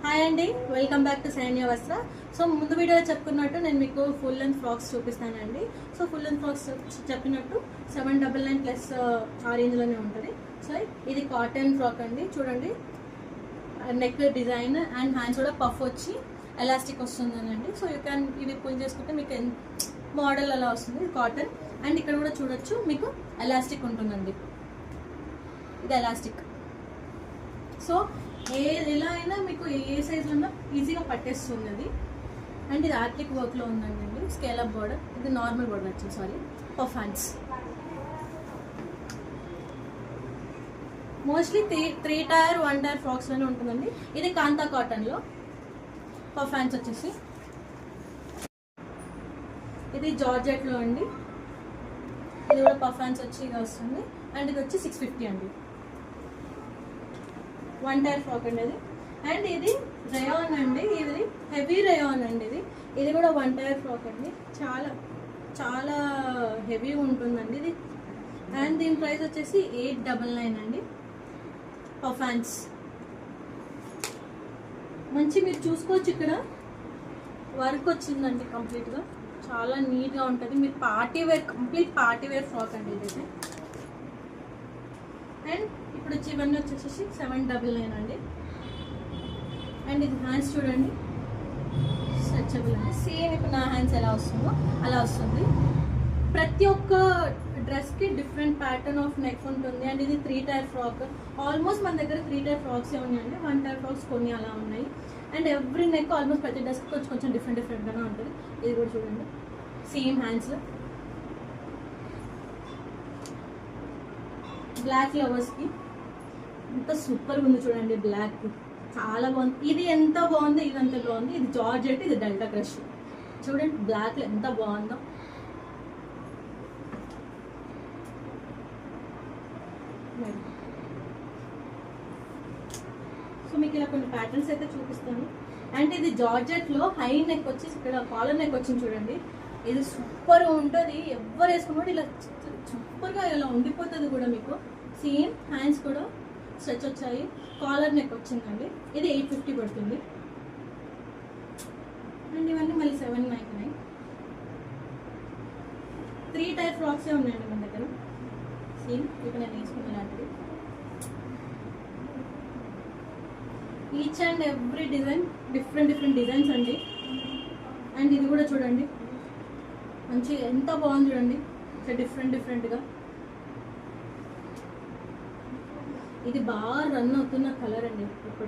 Hi అండి, welcome back to సైన్య వస్త్ర. సో ముందు వీడియోలో చెప్పుకున్నట్టు నేను మీకు ఫుల్ లెంత్ ఫ్రాక్స్ చూపిస్తానండి. సో ఫుల్ లెంత్ ఫ్రాక్స్ చెప్పినట్టు 799 ప్లస్ ఆ రేంజ్లోనే ఉంటుంది. సో ఇది కాటన్ ఫ్రాక్ అండి. చూడండి, నెక్ డిజైన్ అండ్ హ్యాండ్స్ కూడా పఫ్ వచ్చి ఎలాస్టిక్ వస్తుందనండి. సో యూ క్యాన్ ఇది పుల్ చేసుకుంటే మీకు మోడల్ అలా వస్తుంది. కాటన్ అండ్ ఇక్కడ కూడా చూడొచ్చు మీకు ఎలాస్టిక్ ఉంటుందండి. ఇది ఎలాస్టిక్. సో ఎలా అయినా మీకు ఏ సైజులో ఉన్నా ఈజీగా పట్టేస్తుంది అది. అండ్ ఇది ఆర్టిక్ వర్క్లో ఉందండి. స్కేలప్ బోర్డర్, ఇది నార్మల్ బోర్డర్ వచ్చింది, sorry, puff hands. Mostly three tier 1 tier ఫ్రాక్స్లోనే ఉంటుందండి. ఇది కాంతా కాటన్లో పఫ్ హ్యాండ్స్ వచ్చేసి. ఇది జార్జెట్లో అండి. ఇది కూడా పఫ్ హ్యాండ్స్ వచ్చి ఇది వస్తుంది. అండ్ ఇది వచ్చి 650 అండి. 1 టైర్ ఫ్రాక్ అండి అది. అండ్ ఇది రయాన్ అండి. ఇది హెవీ రయాన్ అండి. ఇది కూడా 1 టైర్ ఫ్రాక్ అండి. చాలా చాలా హెవీగా ఉంటుందండి ఇది. అండ్ దీని ప్రైస్ వచ్చేసి 899 అండి. పఫ్ హ్యాండ్స్ మంచి మీరు చూసుకోవచ్చు, ఇక్కడ వర్క్ వచ్చిందండి కంప్లీట్గా. చాలా నీట్గా ఉంటుంది. మీరు party wear, complete party wear frock అండి ఇది. అండ్ ఇప్పుడు ఇవన్నీ వచ్చేసి 799 అండి. అండ్ ఇది హ్యాండ్స్ చూడండి, స్ట్రెచబుల్ అండి. సేమ్ ఇప్పుడు నా హ్యాండ్స్ ఎలా వస్తుందో అలా వస్తుంది. ప్రతి ఒక్క డ్రెస్కి డిఫరెంట్ ప్యాటర్న్ ఆఫ్ నెక్ ఉంటుంది. అండ్ ఇది 3 టైర్ ఫ్రాక్. ఆల్మోస్ట్ మన దగ్గర 3 టైర్ ఫ్రాక్సే ఉన్నాయండి. 1 టైర్ ఫ్రాక్స్ కొన్ని అలా ఉన్నాయి. అండ్ ఎవ్రీ నెక్ ఆల్మోస్ట్ ప్రతి డ్రెస్కి కొంచెం డిఫరెంట్గానే ఉంటుంది. ఇది కూడా చూడండి, సేమ్ హ్యాండ్స్. బ్లాక్ లవర్స్కి ఎంత సూపర్గా ఉంది చూడండి. బ్లాక్ చాలా బాగుంది. ఇది ఎంత బాగుందో ఇది అంత బాగుంది. ఇది జార్జెట్, ఇది డెల్టా క్రష్. చూడండి బ్లాక్లో ఎంత బాగుందో. సో మీకు ఇలా కొన్ని ప్యాటర్న్స్ అయితే చూపిస్తాను. అండ్ ఇది జార్జెట్లో హై నెక్ వచ్చి ఇక్కడ కాలర్ నెక్ వచ్చింది చూడండి. ఇది సూపర్గా ఉంటుంది. ఎవరు వేసుకున్నా ఇలా సూపర్గా ఇలా ఉండిపోతుంది కూడా మీకు. సేమ్ హ్యాండ్స్ కూడా స్ట్రెచ్ వచ్చాయి. కాలర్ నెక్ వచ్చిందండి. ఇది 850 పడుతుంది. అండ్ ఇవన్నీ మళ్ళీ 799. 3 టైర్ ఫ్రాక్సే ఉన్నాయండి మన దగ్గర. సేమ్ ఇప్పుడు నేను వేసుకున్న లాంటిది. Each and every design different designs అండి. అండ్ ఇది కూడా చూడండి, మంచి ఎంత బాగుంది చూడండి. డిఫరెంట్గా ఇది బాగా రన్ అవుతున్న కలర్ అండి ఇప్పుడు.